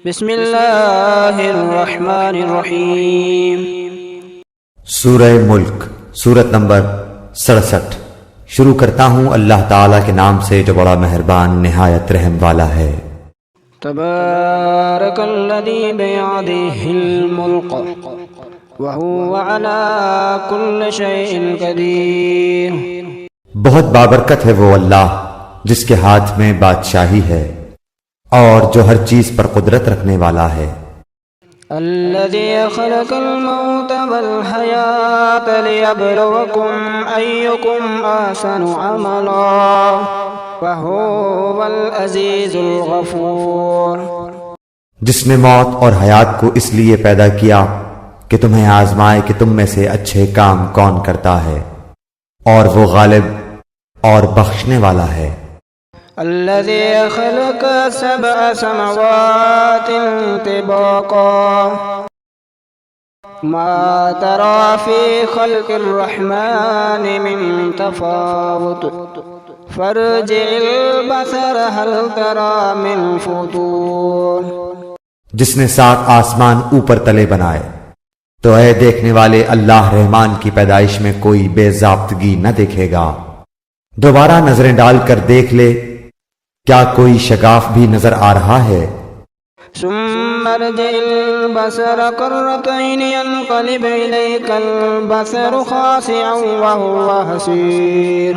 بسم اللہ الرحمن الرحیم۔ سورہ ملک، سورت نمبر 67۔ شروع کرتا ہوں اللہ تعالیٰ کے نام سے جو بڑا مہربان نہایت رحم والا ہے۔ تبارک الذی بیدہ الملک وہو علی کل شیء قدیر۔ بہت بابرکت ہے وہ اللہ جس کے ہاتھ میں بادشاہی ہے اور جو ہر چیز پر قدرت رکھنے والا ہے۔ الذی خلق الموت والحیات لیبلوکم ایکم احسن عملا وہو العزیز الغفور۔ جس نے موت اور حیات کو اس لیے پیدا کیا کہ تمہیں آزمائے کہ تم میں سے اچھے کام کون کرتا ہے، اور وہ غالب اور بخشنے والا ہے۔ الذي خلق سبع سماوات طباقا ما ترى في خلق الرحمن من تفاوت فارجع البصر هل ترى من فطور۔ جس نے 7 آسمان اوپر تلے بنائے تو اے دیکھنے والے اللہ رحمان کی پیدائش میں کوئی بے ضابطگی نہ دیکھے گا۔ دوبارہ نظریں ڈال کر دیکھ لے، کیا کوئی شگاف بھی نظر آ رہا ہے؟ ثم ارجع البصر كرتين ينقلب إليك البصر خاسئا وهو حسير۔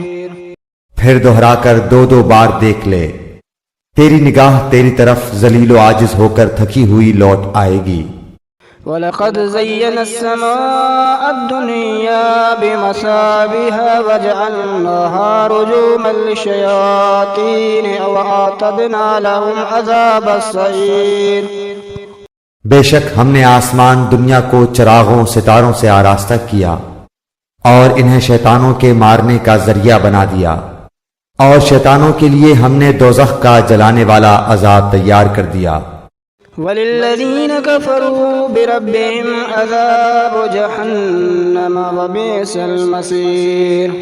پھر دوہرا کر 2 بار دیکھ لے، تیری نگاہ تیری طرف ذلیل و عاجز ہو کر تھکی ہوئی لوٹ آئے گی۔ وَلَقَدْ زَيَّنَا السَّمَاءَ الدُّنْيَا بِمَصَابِيحَ وَجَعَلْنَاهَا رُجُومًا لِلشَّيَاطِينِ وَأَعْتَدْنَا لَهُمْ عَذَابَ السَّعِيرِ۔ بے شک ہم نے آسمان دنیا کو چراغوں ستاروں سے آراستہ کیا اور انہیں شیطانوں کے مارنے کا ذریعہ بنا دیا، اور شیطانوں کے لیے ہم نے دوزخ کا جلانے والا عذاب تیار کر دیا۔ وَلِلَّذِينَ كَفَرُوا بِرَبِّهِمْ عَذَابُ جَهَنَّمَ وَبِئْسَ الْمَصِيرُ۔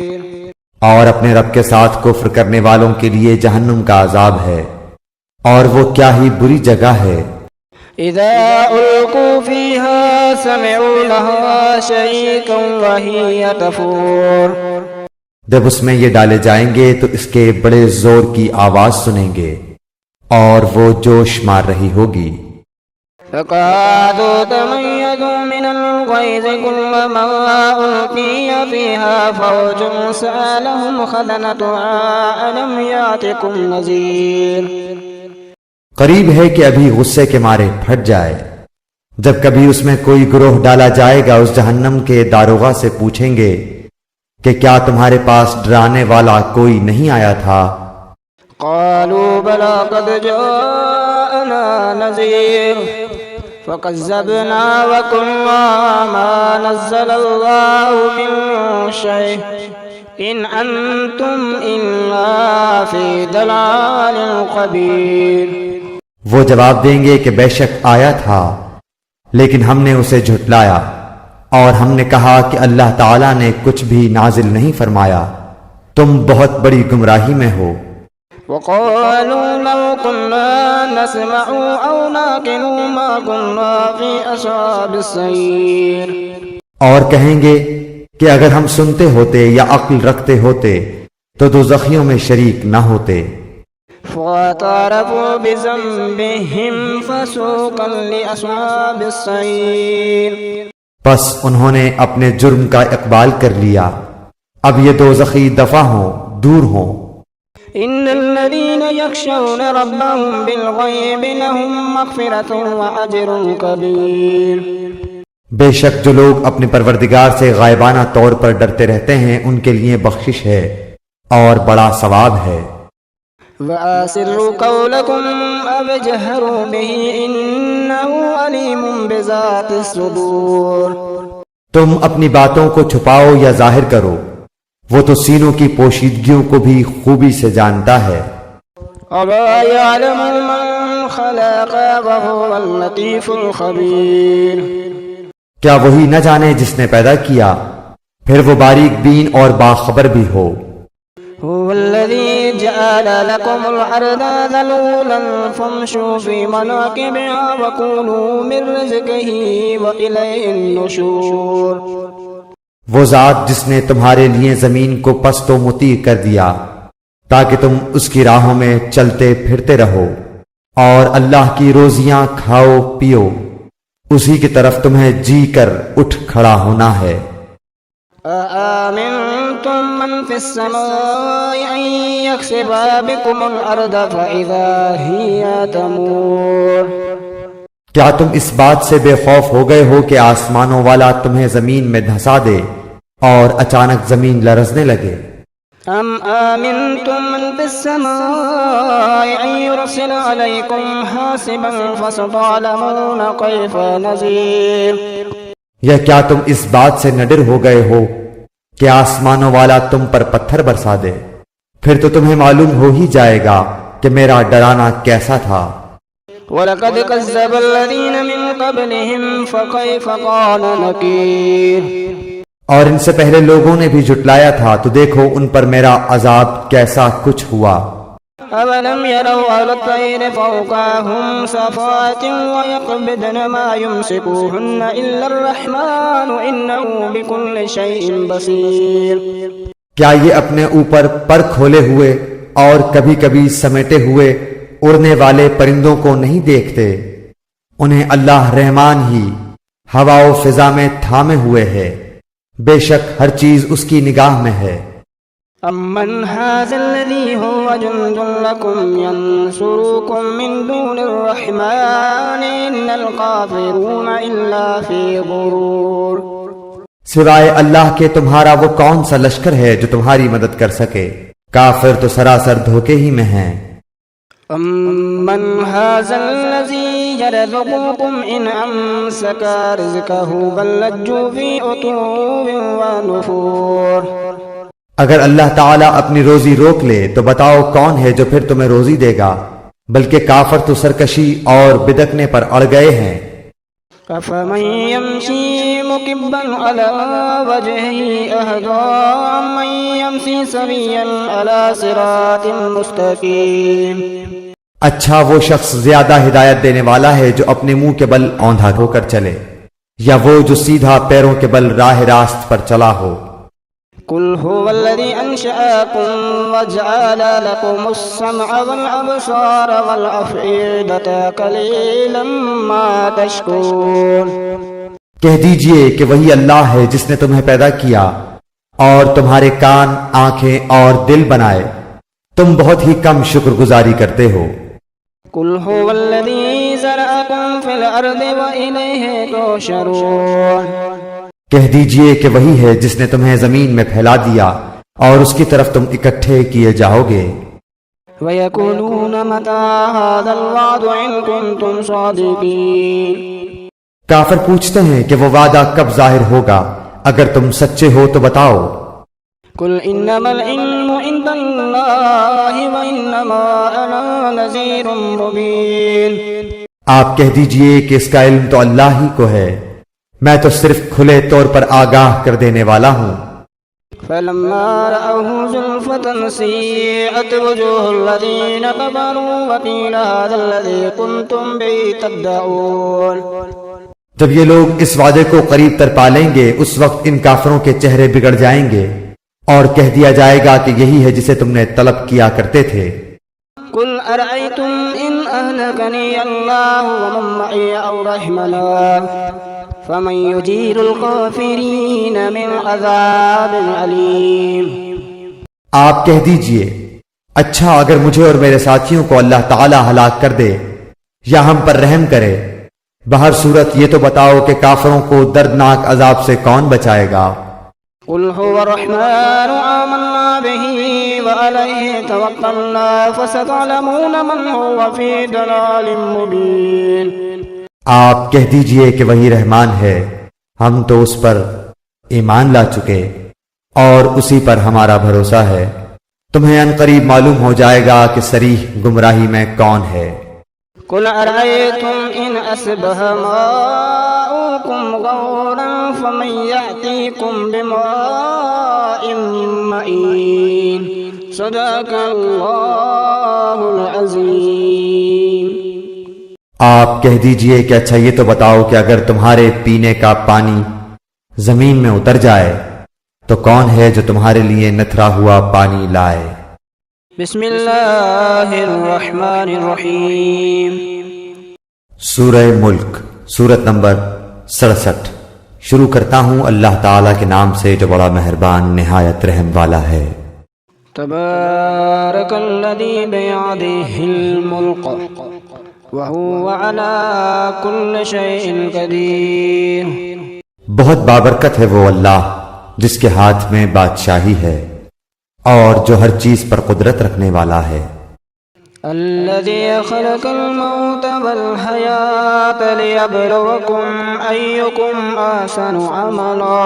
اور اپنے رب کے ساتھ کفر کرنے والوں کے لیے جہنم کا عذاب ہے، اور وہ کیا ہی بری جگہ ہے۔ اِذَا أُلْقُوا فِيهَا سَمِعُوا لَهَا شَهِيقًا وَهِيَ تَفُورُ۔ جب اس میں یہ ڈالے جائیں گے تو اس کے بڑے زور کی آواز سنیں گے اور وہ جوش مار رہی ہوگی۔ تَكَادُ تَمَيَّزُ مِنَ الْغَيْظِ كُلَّمَا أُلْقِيَ فِيهَا فَوْجٌ سَأَلَهُمْ خَزَنَتُهَا أَلَمْ يَأْتِكُمْ نَذِيرٌ۔ قریب ہے کہ ابھی غصے کے مارے پھٹ جائے، جب کبھی اس میں کوئی گروہ ڈالا جائے گا اس جہنم کے داروغہ سے پوچھیں گے کہ کیا تمہارے پاس ڈرانے والا کوئی نہیں آیا تھا؟ قالوا بلى قد جاءنا نذير فكذبنا وقلنا ما نزل الله من شيء إن أنتم إلا في ضلال قبير۔ وہ جواب دیں گے کہ بے شک آیا تھا لیکن ہم نے اسے جھٹلایا، اور ہم نے کہا کہ اللہ تعالیٰ نے کچھ بھی نازل نہیں فرمایا، تم بہت بڑی گمراہی میں ہو۔ وقالوا لو كنا نسمع أو نعقل ما كنا في أصحاب السعير۔ اور کہیں گے کہ اگر ہم سنتے ہوتے یا عقل رکھتے ہوتے تو دوزخیوں میں شریک نہ ہوتے۔ فاعترفوا بذنبهم فسوقا لأصحاب السعير۔ پس انہوں نے اپنے جرم کا اقبال کر لیا، اب یہ دوزخی دفع ہوں، دور ہوں۔ ان الذين يخشون ربهم بالغيب لهم مغفرة واجر كبير۔ بے شک جو لوگ اپنے پروردگار سے غائبانہ طور پر ڈرتے رہتے ہیں ان کے لیے بخشش ہے اور بڑا ثواب ہے۔ وَأَسِرُّوا قَوْلَكُمْ أَوْ اجْهَرُوا بِهِ إِنَّهُ عَلِيمٌ بِذَاتِ الصُّدُورِ۔ تم اپنی باتوں کو چھپاؤ یا ظاہر کرو، وہ تو سینوں کی پوشیدگیوں کو بھی خوبی سے جانتا ہے۔ أَلَا يَعْلَمُ مَنْ خَلَقَ وَهُوَ اللَّطِيفُ الْخَبِيرُ۔ کیا وہی نہ جانے جس نے پیدا کیا، پھر وہ باریک بین اور باخبر بھی ہو۔ هو الذي جعل لكم الأرض ذلولا فامشوا في مناكبها وكلوا من رزقه وإليه النشور. وہ ذات جس نے تمہارے لیے زمین کو پست و مطیع کر دیا تاکہ تم اس کی راہوں میں چلتے پھرتے رہو، اور اللہ کی روزیاں کھاؤ پیو، اسی کی طرف تمہیں جی کر اٹھ کھڑا ہونا ہے۔ أأمنتم من في السماء أن يخسف بكم الأرض فإذا هي تمور. کیا تم اس بات سے بے خوف ہو گئے ہو کہ آسمانوں والا تمہیں زمین میں دھسا دے اور اچانک زمین لرزنے لگے؟ أم آمنتم من في السماء أن يرسل عليكم حاسبا فستعلمون كيف نذير. یا کیا تم اس بات سے نڈر ہو گئے ہو کہ آسمانوں والا تم پر پتھر برسا دے؟ پھر تو تمہیں معلوم ہو ہی جائے گا کہ میرا ڈرانا کیسا تھا۔ وَلَقَدْ كَذَّبَ الَّذِينَ مِن قَبْلِهِمْ فَكَيْفَ كَانَ نَكِيرِ. اور ان سے پہلے لوگوں نے بھی جھٹلایا تھا، تو دیکھو ان پر میرا عذاب کیسا کچھ ہوا۔ أَوَلَمْ يَرَوْا إِلَى الطَّيْرِ فَوْقَهُمْ صَافَاتٍ وَيَقْبِضْنَ مَا يُمْسِكُهُنَّ إِلَّا الرَّحْمَنُ إِنَّهُ بِكُلِّ شَيْءٍ بَصِيرٌ. کیا یہ اپنے اوپر پر کھولے ہوئے اور کبھی کبھی سمیٹے ہوئے اڑنے والے پرندوں کو نہیں دیکھتے؟ انہیں اللہ رحمان ہی ہوا و فضا میں تھامے ہوئے ہے، بے شک ہر چیز اس کی نگاہ میں ہے۔ أَمَّنْ هَذَا الَّذِي هُوَ جُنْدٌ لَكُمْ يَنْصُرُكُم مِّن دُونِ الرَّحْمَٰنِ إِنَّ الْكَافِرُونَ إِلَّا فِي غُرُورٍ. سوائے اللہ کے تمہارا وہ کون سا لشکر ہے جو تمہاری مدد کر سکے؟ کافر تو سراسر دھوکے ہی میں ہیں۔ أَمَّنْ هَذَا الَّذِي يَرْزُقُكُمْ إِنْ أَمْسَكَ رِزْقَهُ بَل لَّجُّوا فِي عُتُوٍّ وَنُفُورٍ. اگر اللہ تعالیٰ اپنی روزی روک لے تو بتاؤ کون ہے جو پھر تمہیں روزی دے گا؟ بلکہ کافر تو سرکشی اور بدکنے پر اڑ گئے ہیں۔ أَفَمَن يَمْشِي مُكِبًّا عَلَىٰ وَجْهِهِ أَهْدَىٰ أَمَّن يَمْشِي سَوِيًّا عَلَىٰ صِرَاطٍ مُّسْتَقِيمٍ. اچھا وہ شخص زیادہ ہدایت دینے والا ہے جو اپنے منہ کے بل اوندھا ہو کر چلے، یا وہ جو سیدھا پیروں کے بل راہ راست پر چلا ہو۔ قل هو الذي أنشأكم وجعل لكم السمع والأبصار والأفئدة قليلا ما تشكرون. کہہ دیجئے کہ وہی اللہ ہے جس نے تمہیں پیدا کیا اور تمہارے کان، آنکھیں اور دل بنائے، تم بہت ہی کم شکر گزاری کرتے ہو۔ قل هو الذي زرعكم في الأرض وإليه تحشرون. کہہ دیجئے کہ وہی ہے جس نے تمہیں زمین میں پھیلا دیا اور اس کی طرف تم اکٹھے کیے جاؤ گے۔ وَيَقُولُونَ مَتَىٰ هَٰذَا الْوَعْدُ إِن كُنتُمْ صَادِقِينَ. کافر پوچھتے ہیں کہ وہ وعدہ کب ظاہر ہوگا، اگر تم سچے ہو تو بتاؤ۔ قُلْ إِنَّمَا الْعِلْمُ عِندَ اللَّهِ وَإِنَّمَا أَنَا نَذِيرٌ مُّبِينٌ. آپ کہہ دیجئے کہ اس کا علم تو اللہ ہی کو ہے، میں تو صرف کھلے طور پر آگاہ کر دینے والا ہوں۔ فَلَمَّا رَأَوْهُ زُلْفَةً سِيئَتْ وُجُوهُ الَّذِينَ كَفَرُوا وَقِيلَ هَٰذَا الَّذِي كُنتُمْ بِهِ تَدَّعُونَ. جب یہ لوگ اس وعدے کو قریب تر پالیں گے، اس وقت ان کافروں کے چہرے بگڑ جائیں گے اور کہہ دیا جائے گا کہ یہی ہے جسے تم نے طلب کیا کرتے تھے۔ قُلْ أَرَأَيْتُمْ إِنْ أَهْلَكَنِيَ اللَّهُ وَمَن مَّعِيَ أَوْ رَحِمَنَا فَمَن يُجِيرُ الْكَافِرِينَ مِنْ عَذَابٍ أَلِيمٍ. آپ کہہ دیجئے اچھا اگر مجھے اور میرے ساتھیوں کو اللہ تعالی ہلاک کر دے یا ہم پر رحم کرے، بہر صورت یہ تو بتاؤ کہ کافروں کو دردناک عذاب سے کون بچائے گا؟ قُلْ هُوَ الرَّحْمَٰنُ آمَنَّا بِهِ وَعَلَيْهِ تَوَكَّلْنَا فَسَتَعْلَمُونَ مَنْ هُوَ فِي ضَلَالٍ مُّبِينٍ. آپ کہہ دیجئے کہ وہی رحمان ہے، ہم تو اس پر ایمان لا چکے اور اسی پر ہمارا بھروسہ ہے، تمہیں ان قریب معلوم ہو جائے گا کہ صریح گمراہی میں کون ہے۔ قُلْ أَرَأَيْتُمْ إِنْ أَصْبَحَ مَاؤُكُمْ غَوْرًا فَمَن يَأْتِيكُم بِمَاءٍ مَّعِينٍ. صدق اللہ العظیم۔ آپ کہہ دیجئے کہ اچھا یہ تو بتاؤ کہ اگر تمہارے پینے کا پانی زمین میں اتر جائے تو کون ہے جو تمہارے لیے نتھرا ہوا پانی لائے؟ بسم اللہ الرحمن الرحیم۔ سورہ ملک، سورت نمبر 67۔ شروع کرتا ہوں اللہ تعالیٰ کے نام سے جو بڑا مہربان نہایت رحم والا ہے۔ تبارک الذی بیدہ الملک وہو علی کل شیء قدیر۔ بہت بابرکت ہے وہ اللہ جس کے ہاتھ میں بادشاہی ہے اور جو ہر چیز پر قدرت رکھنے والا ہے۔ الذی خلق الموت والحیاة لیبلوکم ایکم احسن عملا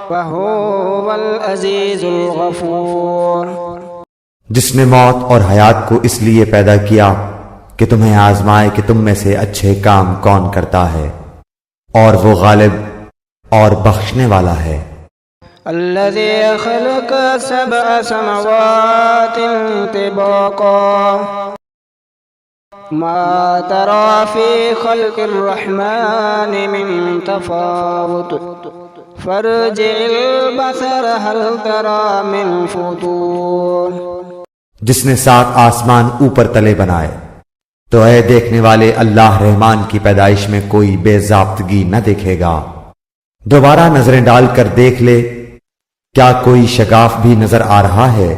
وہو العزیز الغفور۔ جس نے موت اور حیات کو اس لیے پیدا کیا کہ تمہیں آزمائے کہ تم میں سے اچھے کام کون کرتا ہے، اور وہ غالب اور بخشنے والا ہے۔ الذي خلق سبع سماوات طباقا ما ترى في خلق الرحمن من تفاوت فارجع البصر هل ترى من فطور۔ جس نے 7 آسمان اوپر تلے بنائے تو اے دیکھنے والے اللہ رحمان کی پیدائش میں کوئی بے ضابطگی نہ دیکھے گا۔ دوبارہ نظریں ڈال کر دیکھ لے، کیا کوئی شگاف بھی نظر آ رہا ہے؟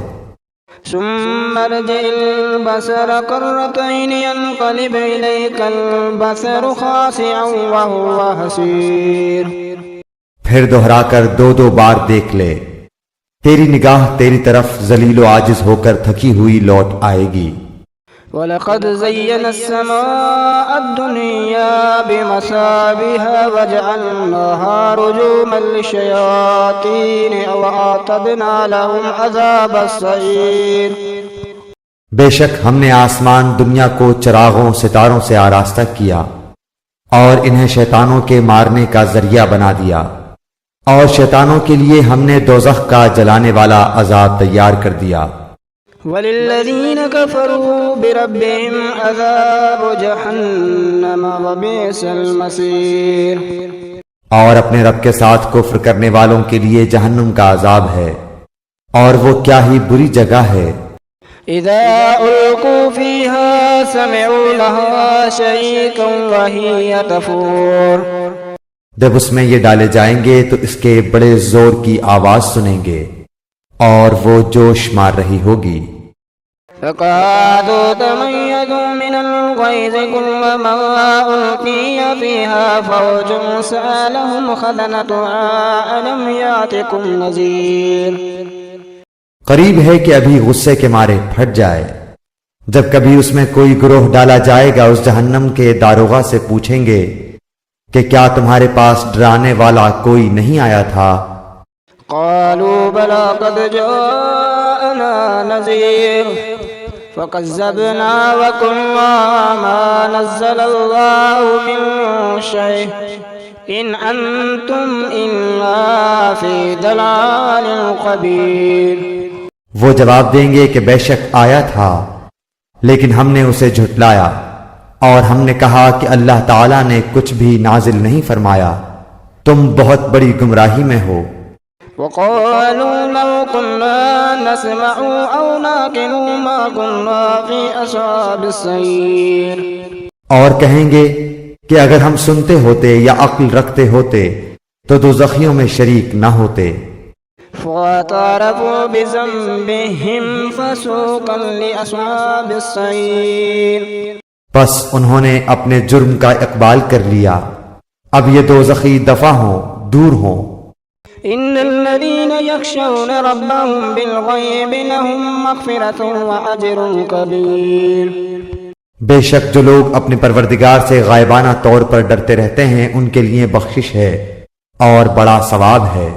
ثم ارجع البصر كرتين ينقلب إليك البصر خاسعا وهو حسير۔ پھر دوہرا کر 2 بار دیکھ لے، تیری نگاہ تیری طرف ذلیل و عاجز ہو کر تھکی ہوئی لوٹ آئے گی۔ وَلَقَدْ زَيَّنَا السَّمَاءَ الدُّنْيَا بِمَصَابِيحَ وَجَعَلْنَاهَا رُجُومًا لِلشَّيَاطِينِ وَأَعْتَدْنَا لَهُمْ عَذَابَ السَّعِيرِ۔ بے شک ہم نے آسمان دنیا کو چراغوں ستاروں سے آراستہ کیا اور انہیں شیطانوں کے مارنے کا ذریعہ بنا دیا، اور شیطانوں کے لیے ہم نے دوزخ کا جلانے والا عذاب تیار کر دیا۔ وَلِلَّذِينَ كَفَرُوا بِرَبِّهِمْ عَذَابُ جَهَنَّمَ وَبِئْسَ الْمَصِيرُ۔ اور اپنے رب کے ساتھ کفر کرنے والوں کے لیے جہنم کا عذاب ہے، اور وہ کیا ہی بری جگہ ہے۔ اذا القوا فيها سمعوا لها شيئا وهي تفور۔ جب اس میں یہ ڈالے جائیں گے تو اس کے بڑے زور کی آواز سنیں گے اور وہ جوش مار رہی ہوگی۔ تكاد تميز من الغيظ كلما ألقي فيها فوج سألهم خزنتها ألم يأتكم نذير۔ قریب ہے کہ ابھی غصے کے مارے پھٹ جائے جب کبھی اس میں کوئی گروہ ڈالا جائے گا، اس جہنم کے داروغہ سے پوچھیں گے کہ کیا تمہارے پاس ڈرانے والا کوئی نہیں آیا تھا؟ قالوا بلى قد جاءنا نذير فكذبنا وقلنا ما نزل الله من شيء إن أنتم إلا في ضلال قبير۔ وہ جواب دیں گے کہ بے شک آیا تھا لیکن ہم نے اسے جھٹلایا، اور ہم نے کہا کہ اللہ تعالیٰ نے کچھ بھی نازل نہیں فرمایا، تم بہت بڑی گمراہی میں ہو۔ وقالوا لو كنا نسمع أو نعقل ما كنا في أصحاب السعير۔ اور کہیں گے کہ اگر ہم سنتے ہوتے یا عقل رکھتے ہوتے تو دوزخیوں میں شریک نہ ہوتے۔ فاعترفوا بذنبهم فسوقا لأصحاب السعير۔ بس انہوں نے اپنے جرم کا اقبال کر لیا، اب یہ دوزخی دفع ہوں، دور ہوں۔ ان الذين يخشون ربهم بالغيب لهم مغفرة واجر كبير۔ بے شک جو لوگ اپنے پروردگار سے غائبانہ طور پر ڈرتے رہتے ہیں ان کے لیے بخشش ہے اور بڑا ثواب ہے۔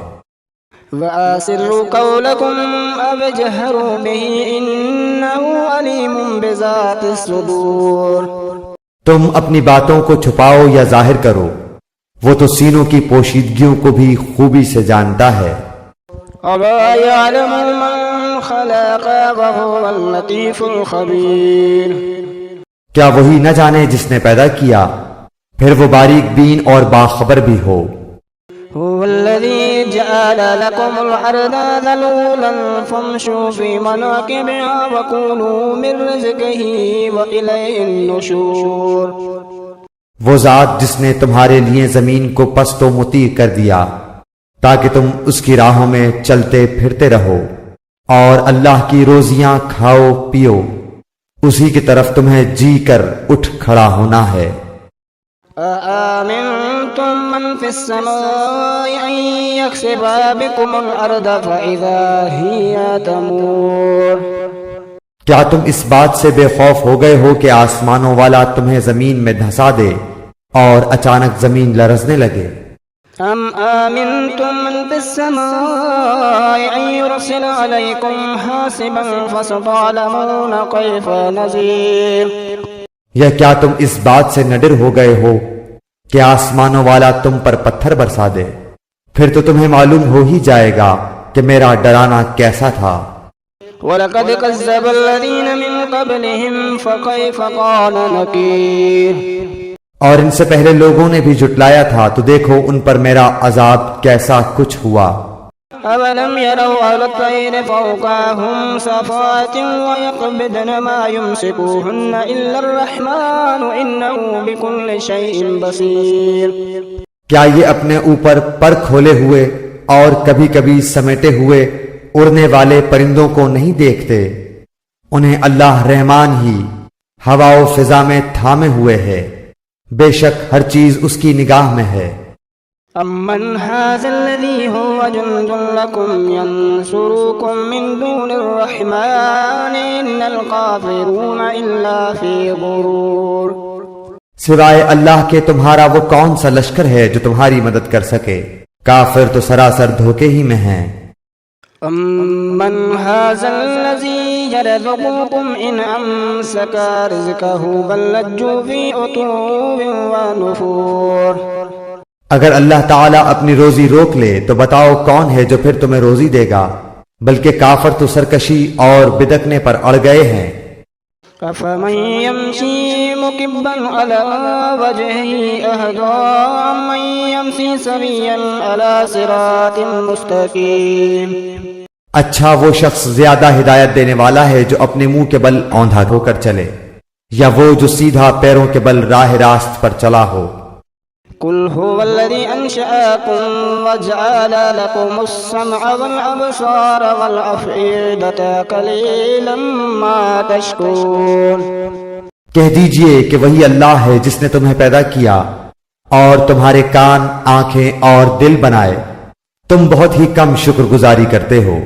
وَأَسِرُّوا قَوْلَكُمْ أَوْ اجْهَرُوا بِهِ إِنَّهُ عَلِيمٌ بِذَاتِ الصُّدُورِ۔ تم اپنی باتوں کو چھپاؤ یا ظاہر کرو، وہ تو سینوں کی پوشیدگیوں کو بھی خوبی سے جانتا ہے۔ أَلَا يَعْلَمُ مَنْ خلق وهو اللطيف الخبير. کیا وہی نہ جانے جس نے پیدا کیا پھر وہ باریک بین اور باخبر بھی ہو. هو الذي جعل لكم الأرض ذلولا فامشوا في مناكبها وكلوا من رزقه وإليه النشور. وہ ذات جس نے تمہارے لیے زمین کو پست و مطیع کر دیا تاکہ تم اس کی راہوں میں چلتے پھرتے رہو اور اللہ کی روزیاں کھاؤ پیو، اسی کی طرف تمہیں جی کر اٹھ کھڑا ہونا ہے. أأمنتم من في السماء أن يخسف بكم الأرض فإذا هي تمور. کیا تم اس بات سے بے خوف ہو گئے ہو کہ آسمانوں والا تمہیں زمین میں دھسا دے اور اچانک زمین لرزنے لگے؟ أم آمنتم من في السماء أن يرسل عليكم حاصبا فستعلمون كيف نذير. یا کیا تم اس بات سے نہ ڈر ہو گئے ہو کہ آسمانوں والا تم پر پتھر برسا دے؟ پھر تو تمہیں معلوم ہو ہی جائے گا کہ میرا ڈرانا کیسا تھا. وَلَقَدْ كَذَّبَ الَّذِينَ مِن قَبْلِهِمْ فَكَيْفَ كَانَ نَكِيرِ. اور ان سے پہلے لوگوں نے بھی جھٹلایا تھا تو دیکھو ان پر میرا عذاب کیسا کچھ ہوا. أَوَلَمْ يَرَوْا إِلَى الطَّيْرِ فَوْقَهُمْ صَافَاتٍ وَيَقْبِضْنَ مَا يُمْسِكُوهُنَّ إِلَّا الرَّحْمَنُ إِنَّهُ بِكُلِّ شَيْءٍ بَصِيرٌ. کیا یہ اپنے اوپر پر کھولے ہوئے اور کبھی کبھی سمیٹے ہوئے اڑنے والے پرندوں کو نہیں دیکھتے؟ انہیں اللہ رحمان ہی ہوا و فضا میں تھامے ہوئے ہے، بے شک ہر چیز اس کی نگاہ میں ہے. أَمَّنْ هَذَا الَّذِي هُوَ جُنْدٌ لَكُمْ يَنْصُرُكُم مِّن دُونِ الرَّحْمَنِ إِنَّ الْكَافِرُونَ إِلَّا فِي غُرُورٍ. سوائے اللہ کے تمہارا وہ کون سا لشکر ہے جو تمہاری مدد کر سکے؟ کافر تو سراسر دھوکے ہی میں ہیں. أَمَّنْ هَذَا الَّذِي يَرْزُقُكُمْ إِنْ أَمْسَكَ رِزْقَهُ بَل لَّجُّوا فِي عُتُوٍّ وَنُفُورٍ. اگر اللہ تعالیٰ اپنی روزی روک لے تو بتاؤ کون ہے جو پھر تمہیں روزی دے گا، بلکہ کافر تو سرکشی اور بدکنے پر اڑ گئے ہیں. أَفَمَن يَمْشِي مُكِبًّا عَلَى وَجْهِهِ أَهْدَىٰ أَمَّن يَمْشِي سَوِيًّا عَلَى صِرَاطٍ مُّسْتَقِيمٍ. اچھا وہ شخص زیادہ ہدایت دینے والا ہے جو اپنے منہ کے بل اوندھا ہو کر چلے، یا وہ جو سیدھا پیروں کے بل راہ راست پر چلا ہو. قل هو الذي أنشأكم وجعل لكم السمع والأبصار والأفئدة قليلا ما تشكرون. کہہ دیجئے کہ وہی اللہ ہے جس نے تمہیں پیدا کیا اور تمہارے کان، آنکھیں اور دل بنائے، تم بہت ہی کم شکر گزاری کرتے ہو.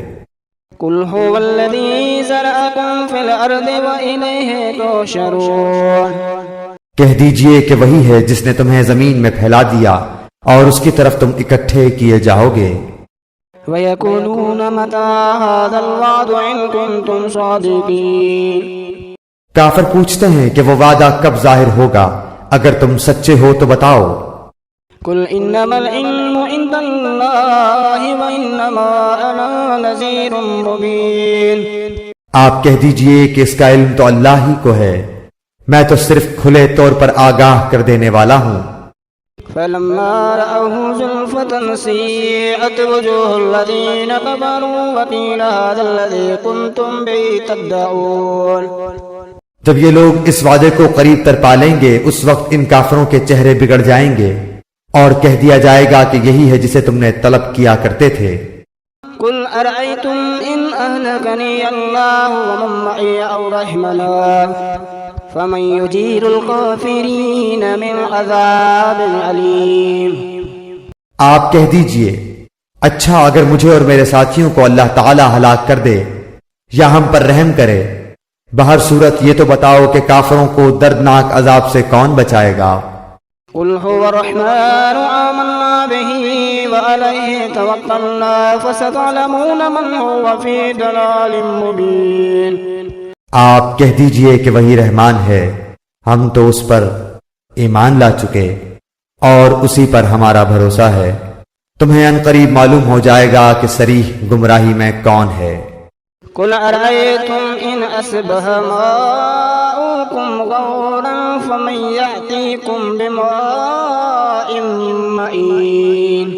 قل هو الذي زرعكم في الأرض وإليه تحشرون. کہہ دیجئے کہ وہی ہے جس نے تمہیں زمین میں پھیلا دیا اور اس کی طرف تم اکٹھے کیے جاؤ گے. وَيَقُولُونَ مَتَىٰ هَٰذَا الْوَعْدُ إِن كُنتُمْ صَادِقِينَ. کافر پوچھتے ہیں کہ وہ وعدہ کب ظاہر ہوگا، اگر تم سچے ہو تو بتاؤ. قُلْ إِنَّمَا الْعِلْمُ عِندَ اللَّهِ وَإِنَّمَا أَنَا نَذِيرٌ مُّبِينٌ. آپ کہہ دیجئے کہ اس کا علم تو اللہ ہی کو ہے، میں تو صرف کھلے طور پر آگاہ کر دینے والا ہوں. فَلَمَّا رَأَوْهُ زُلْفَةً سِيئَتْ وُجُوهُ الَّذِينَ كَفَرُوا وَقِيلَ هَٰذَا الَّذِي كُنتُم بِهِ تَدَّعُونَ. جب یہ لوگ اس وعدے کو قریب تر پالیں گے اس وقت ان کافروں کے چہرے بگڑ جائیں گے اور کہہ دیا جائے گا کہ یہی ہے جسے تم نے طلب کیا کرتے تھے. قُلْ أَرَأَيْتُمْ إِنْ أَهْلَكَنِيَ اللَّهُ وَمَن مَّعِيَ أَوْ رَحِمَنَا فَمَن يُجِيرُ الْكَافِرِينَ مِنْ عَذَابٍ أَلِيمٍ. آپ کہہ دیجئے اچھا اگر مجھے اور میرے ساتھیوں کو اللہ تعالی ہلاک کر دے یا ہم پر رحم کرے، بہر صورت یہ تو بتاؤ کہ کافروں کو دردناک عذاب سے کون بچائے گا. قل هو الرحمن آمنا به وعليه توكلنا فستعلمون من هو في ضلال مبين. آپ کہہ دیجئے کہ وہی رحمان ہے، ہم تو اس پر ایمان لا چکے اور اسی پر ہمارا بھروسہ ہے، تمہیں ان قریب معلوم ہو جائے گا کہ صریح گمراہی میں کون ہے. قل أرأيتم إن أصبح ماؤكم غورا فمن يأتيكم بماء معين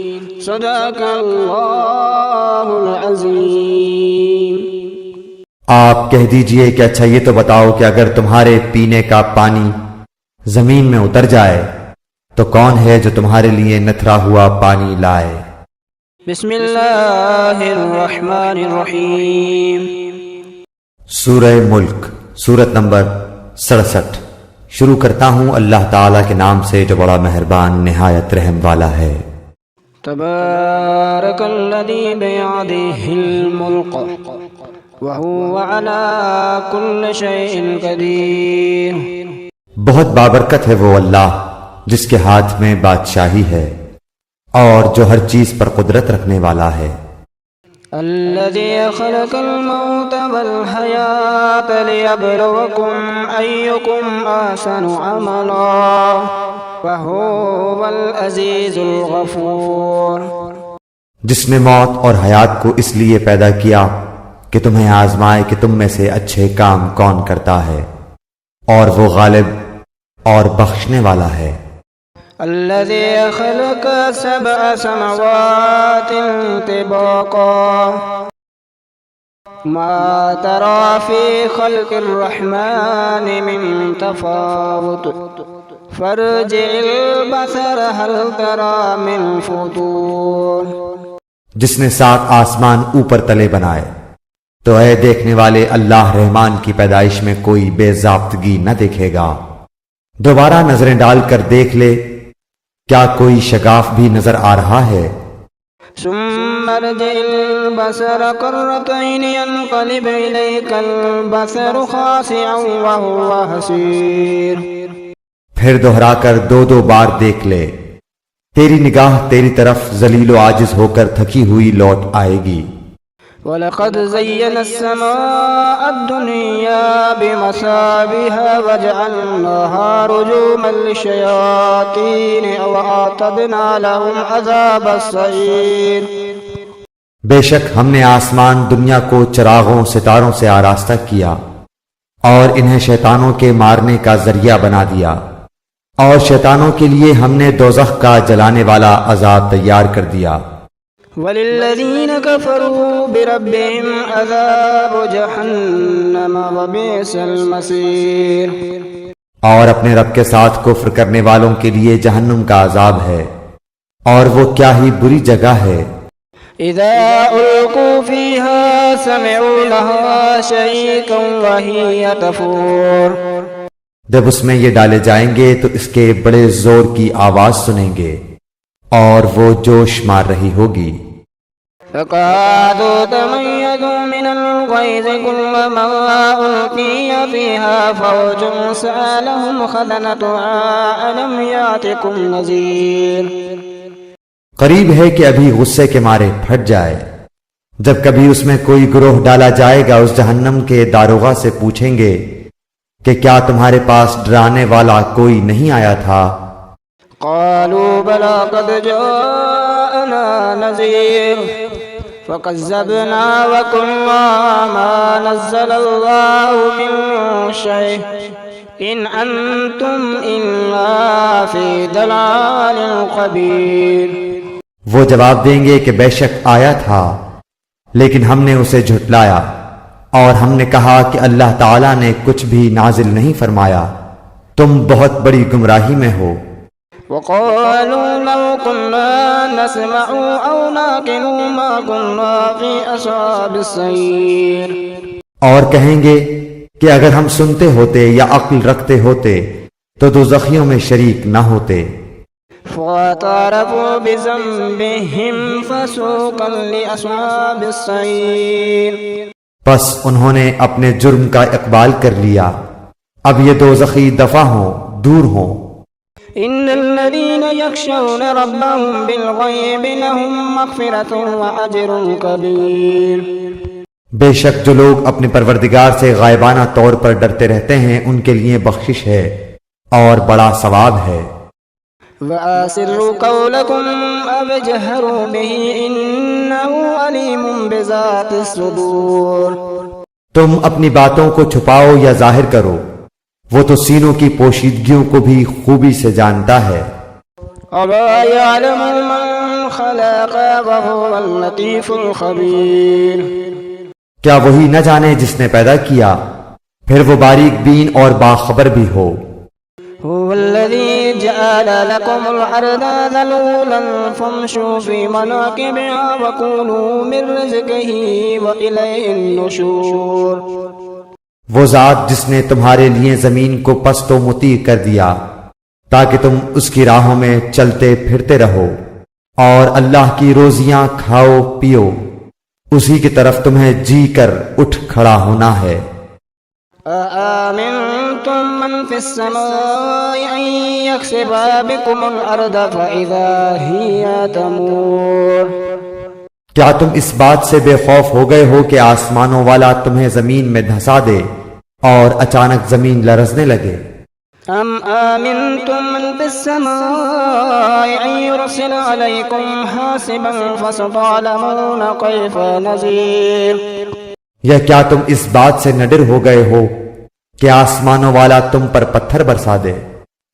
صدق اللہ العظیم۔ آپ کہہ دیجئے کہ اچھا یہ تو بتاؤ کہ اگر تمہارے پینے کا پانی زمین میں اتر جائے تو کون ہے جو تمہارے لیے نتھرا ہوا پانی لائے؟ بسم اللہ الرحمن الرحیم۔ سورہ ملک، سورت نمبر 67۔ شروع کرتا ہوں اللہ تعالیٰ کے نام سے جو بڑا مہربان نہایت رحم والا ہے۔ تبارک الذی بیدہ الملک وہو علی کل شیء قدیر۔ بہت بابرکت ہے وہ اللہ جس کے ہاتھ میں بادشاہی ہے اور جو ہر چیز پر قدرت رکھنے والا ہے۔ الذی خلق الموت والحیات لیبلوکم ایکم احسن عملا وہو العزیز الغفور۔ جس نے موت اور حیات کو اس لیے پیدا کیا کہ تمہیں آزمائے کہ تم میں سے اچھے کام کون کرتا ہے، اور وہ غالب اور بخشنے والا ہے۔ الذي خلق سبع سماوات طباقا ما ترى في خلق الرحمن من تفاوت فارجع البصر هل ترى من فطور۔ جس نے 7 آسمان اوپر تلے بنائے تو اے دیکھنے والے اللہ رحمان کی پیدائش میں کوئی بے ضابطگی نہ دیکھے گا۔ دوبارہ نظریں ڈال کر دیکھ لے، کیا کوئی شگاف بھی نظر آ رہا ہے؟ ثم ارجع البصر كرتين ينقلب إليك البصر خاسعا وهو حسير۔ پھر دوہرا کر 2 بار دیکھ لے، تیری نگاہ تیری طرف ذلیل و عاجز ہو کر تھکی ہوئی لوٹ آئے گی۔ وَلَقَدْ زَيَّنَا السَّمَاءَ الدُّنْيَا بِمَصَابِيحَ وَجَعَلْنَاهَا رُجُومًا لِلشَّيَاطِينِ وَأَعْتَدْنَا لَهُمْ عَذَابَ السَّعِيرِ۔ بے شک ہم نے آسمان دنیا کو چراغوں ستاروں سے آراستہ کیا اور انہیں شیطانوں کے مارنے کا ذریعہ بنا دیا، اور شیطانوں کے لیے ہم نے دوزخ کا جلانے والا عذاب تیار کر دیا۔ وَلِلَّذِينَ كَفَرُوا بِرَبِّهِمْ عَذَابُ جَهَنَّمَ وَبِئْسَ الْمَصِيرُ۔ اور اپنے رب کے ساتھ کفر کرنے والوں کے لیے جہنم کا عذاب ہے، اور وہ کیا ہی بری جگہ ہے۔ اِذَا أُلْقُوا فِيهَا سَمِعُوا لَهَا شَهِيقًا وَهِيَ تَفُورُ۔ جب اس میں یہ ڈالے جائیں گے تو اس کے بڑے زور کی آواز سنیں گے اور وہ جوش مار رہی ہوگی۔ تَكَادُ تَمَيَّزُ مِنَ الْغَيْظِ كُلَّمَا أُلْقِيَ فِيهَا فَوْجٌ سَأَلَهُمْ خَزَنَتُهَا أَلَمْ يَأْتِكُمْ نَذِيرٌ۔ قریب ہے کہ ابھی غصے کے مارے پھٹ جائے، جب کبھی اس میں کوئی گروہ ڈالا جائے گا اس جہنم کے داروغہ سے پوچھیں گے کہ کیا تمہارے پاس ڈرانے والا کوئی نہیں آیا تھا؟ قالوا بلى قد جاءنا نذير فكذبنا وقلنا ما نزل الله من شيء إن أنتم إلا في ضلال قبيل۔ وہ جواب دیں گے کہ بے شک آیا تھا لیکن ہم نے اسے جھٹلایا، اور ہم نے کہا کہ اللہ تعالیٰ نے کچھ بھی نازل نہیں فرمایا، تم بہت بڑی گمراہی میں ہو۔ وقالوا لو كنا نسمع أو نعقل ما كنا في أصحاب السعير۔ اور کہیں گے کہ اگر ہم سنتے ہوتے یا عقل رکھتے ہوتے تو دوزخیوں میں شریک نہ ہوتے۔ فاعترفوا بذنبهم فسوقا لأصحاب السعير۔ پس انہوں نے اپنے جرم کا اقبال کر لیا، اب یہ دوزخی دفع ہوں، دور ہوں۔ ان الذين يخشون ربهم بالغيب لهم مغفرة واجر كبير۔ بے شک جو لوگ اپنے پروردگار سے غائبانہ طور پر ڈرتے رہتے ہیں ان کے لیے بخشش ہے اور بڑا ثواب ہے۔ وَأَسِرُّوا قَوْلَكُمْ أَوْ اجْهَرُوا بِهِ إِنَّهُ عَلِيمٌ بِذَاتِ الصُّدُورِ۔ تم اپنی باتوں کو چھپاؤ یا ظاہر کرو، وہ تو سینوں کی پوشیدگیوں کو بھی خوبی سے جانتا ہے۔ أَلَا يَعْلَمُ مَنْ خَلَقَ وَهُوَ اللَّطِيفُ الْخَبِيرُ۔ کیا وہی نہ جانے جس نے پیدا کیا، پھر وہ باریک بین اور باخبر بھی ہو۔ هو الذي جعل لكم الأرض ذلولا فامشوا في مناكبها وكلوا من رزقه وإليه النشور۔ وہ ذات جس نے تمہارے لیے زمین کو پست و مطیع کر دیا تاکہ تم اس کی راہوں میں چلتے پھرتے رہو، اور اللہ کی روزیاں کھاؤ پیو، اسی کی طرف تمہیں جی کر اٹھ کھڑا ہونا ہے۔ أَأَمِنتُم مَّن فِي السَّمَاءِ أَن يَخْسِفَ بِكُمُ الْأَرْضَ فَإِذَا هِيَ تَمُورُ۔ کیا تم اس بات سے بے خوف ہو گئے ہو کہ آسمانوں والا تمہیں زمین میں دھسا دے اور اچانک زمین لرزنے لگے؟ أَمْ آمِنتُم مَّن فِي السَّمَاءِ أَن يُرْسِلَ عَلَيْكُمْ حَاصِبًا فَسَتَعْلَمُونَ كَيْفَ نَذِيرِ۔ یا کیا تم اس بات سے نہ ڈر ہو گئے ہو کہ آسمانوں والا تم پر پتھر برسا دے؟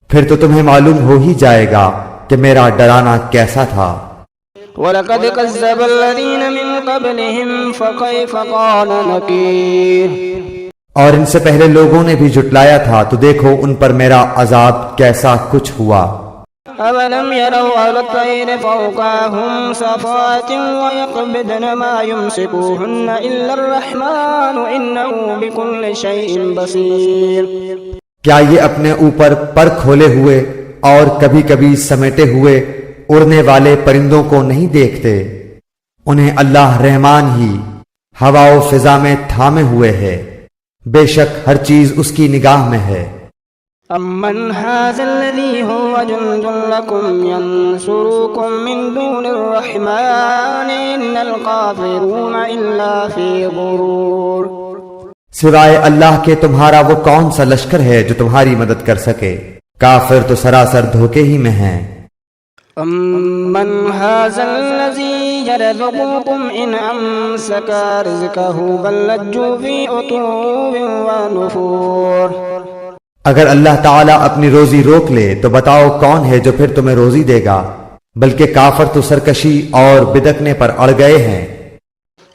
پھر تو تمہیں معلوم ہو ہی جائے گا کہ میرا ڈرانا کیسا تھا۔ وَلَقَدْ كَذَّبَ الَّذِينَ مِن قَبْلِهِمْ فَكَيْفَ كَانَ نَكِيرِ۔ اور ان سے پہلے لوگوں نے بھی جھٹلایا تھا، تو دیکھو ان پر میرا عذاب کیسا کچھ ہوا۔ أَوَلَمْ يَرَوْا إِلَى الطَّيْرِ فَوْقَهُمْ صَافَاتٍ وَيَقْبِضْنَ مَا يُمْسِكُهُنَّ إِلَّا الرَّحْمَنُ إِنَّهُ بِكُلِّ شَيْءٍ بَصِيرٌ۔ کیا یہ اپنے اوپر پر کھولے ہوئے اور کبھی کبھی سمیٹے ہوئے اڑنے والے پرندوں کو نہیں دیکھتے؟ انہیں اللہ رحمان ہی ہوا و فضا میں تھامے ہوئے ہے، بے شک ہر چیز اس کی نگاہ میں ہے۔ أَمَّنْ هَذَا الَّذِي هُوَ جُنْدٌ لَكُمْ يَنْصُرُكُم مِّن دُونِ الرَّحْمَٰنِ إِنَّ الْكَافِرُونَ إِلَّا فِي غُرُورٍ۔ سوائے اللہ کے تمہارا وہ کون سا لشکر ہے جو تمہاری مدد کر سکے؟ کافر تو سراسر دھوکے ہی میں ہیں۔ أَمَّنْ هَذَا الَّذِي يَرْزُقُكُمْ إِنْ أَمْسَكَ رِزْقَهُ بَل لَّجُّوا فِي عُتُوٍّ وَنُفُورٍ۔ اگر اللہ تعالیٰ اپنی روزی روک لے تو بتاؤ کون ہے جو پھر تمہیں روزی دے گا؟ بلکہ کافر تو سرکشی اور بدکنے پر اڑ گئے ہیں۔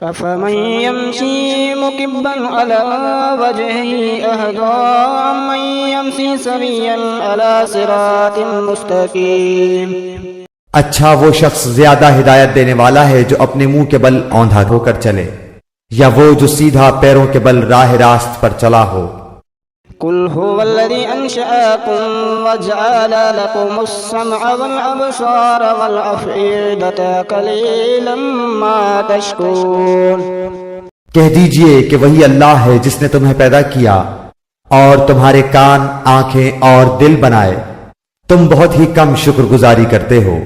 أَفَمَن يَمْشِي مُكِبًّا عَلَىٰ وَجْهِهِ أَهْدَىٰ أَمَّن يَمْشِي سَوِيًّا عَلَىٰ صِرَاطٍ مُّسْتَقِيمٍ۔ اچھا وہ شخص زیادہ ہدایت دینے والا ہے جو اپنے منہ کے بل اوندھا ہو کر چلے، یا وہ جو سیدھا پیروں کے بل راہ راست پر چلا ہو۔ قل هو الذي أنشأكم وجعل لكم السمع والأبصار والأفئدة قليلا ما تشكرون۔ کہہ دیجئے کہ وہی اللہ ہے جس نے تمہیں پیدا کیا اور تمہارے کان، آنکھیں اور دل بنائے، تم بہت ہی کم شکر گزاری کرتے ہو۔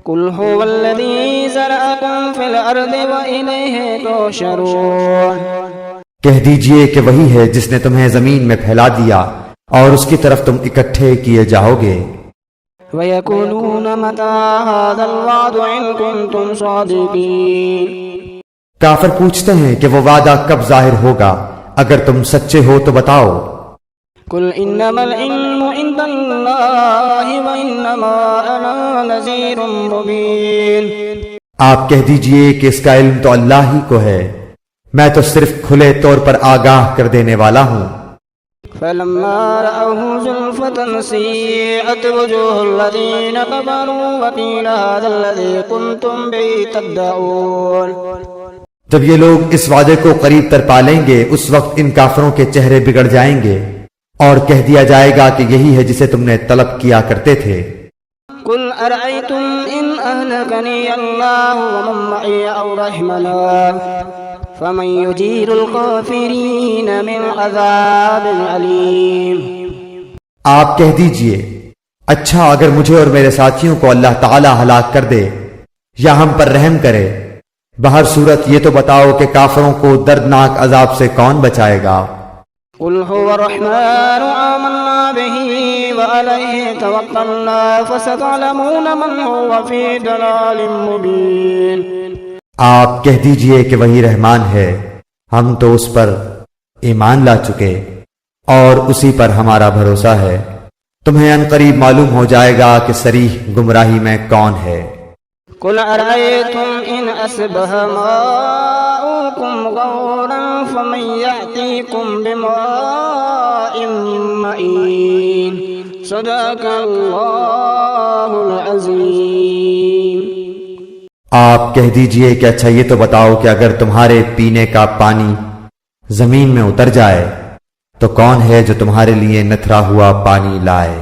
قل هو الذي زرعكم في الأرض وإليه تحشرون۔ کہہ دیجئے کہ وہی ہے جس نے تمہیں زمین میں پھیلا دیا اور اس کی طرف تم اکٹھے کیے جاؤ گے۔ وَيَقُولُونَ مَتَىٰ هَٰذَا الْوَعْدُ إِن كُنتُمْ صَادِقِينَ۔ کافر پوچھتے ہیں کہ وہ وعدہ کب ظاہر ہوگا، اگر تم سچے ہو تو بتاؤ۔ قُلْ إِنَّمَا الْعِلْمُ عِندَ اللَّهِ وَإِنَّمَا أَنَا نَذِيرٌ مُّبِينٌ۔ آپ کہہ دیجئے کہ اس کا علم تو اللہ ہی کو ہے، میں تو صرف کھلے طور پر آگاہ کر دینے والا ہوں۔ فَلَمَّا رَأَوْهُ زُلْفَةً سِيئَتْ وُجُوهُ الَّذِينَ كَفَرُوا وَقِيلَ هَٰذَا الَّذِي كُنتُم بِهِ تَدَّعُونَ۔ جب یہ لوگ اس وعدے کو قریب تر پالیں گے، اس وقت ان کافروں کے چہرے بگڑ جائیں گے اور کہہ دیا جائے گا کہ یہی ہے جسے تم نے طلب کیا کرتے تھے۔ قُلْ أَرَأَيْتُمْ إِنْ أَهْلَكَنِيَ اللَّهُ وَمَن مَّعِيَ أَوْ رَحِمَنَا فَمَن يُجِيرُ الْكَافِرِينَ مِنْ عَذَابٍ أَلِيمٍ۔ آپ کہہ دیجئے، اچھا اگر مجھے اور میرے ساتھیوں کو اللہ تعالی ہلاک کر دے یا ہم پر رحم کرے، بہر صورت یہ تو بتاؤ کہ کافروں کو دردناک عذاب سے کون بچائے گا؟ قل هو الرحمن آمنا به وعليه توكلنا فستعلمون من هو في ضلال مبين۔ آپ کہہ دیجئے کہ وہی رحمان ہے، ہم تو اس پر ایمان لا چکے اور اسی پر ہمارا بھروسہ ہے، تمہیں عنقریب معلوم ہو جائے گا کہ صریح گمراہی میں کون ہے۔ قل أرأيتم إن أصبح ماؤكم غورا فمن يأتيكم بماء معين صدق الله العظيم۔ آپ کہہ دیجئے کہ اچھا یہ تو بتاؤ کہ اگر تمہارے پینے کا پانی زمین میں اتر جائے تو کون ہے جو تمہارے لیے نتھرا ہوا پانی لائے؟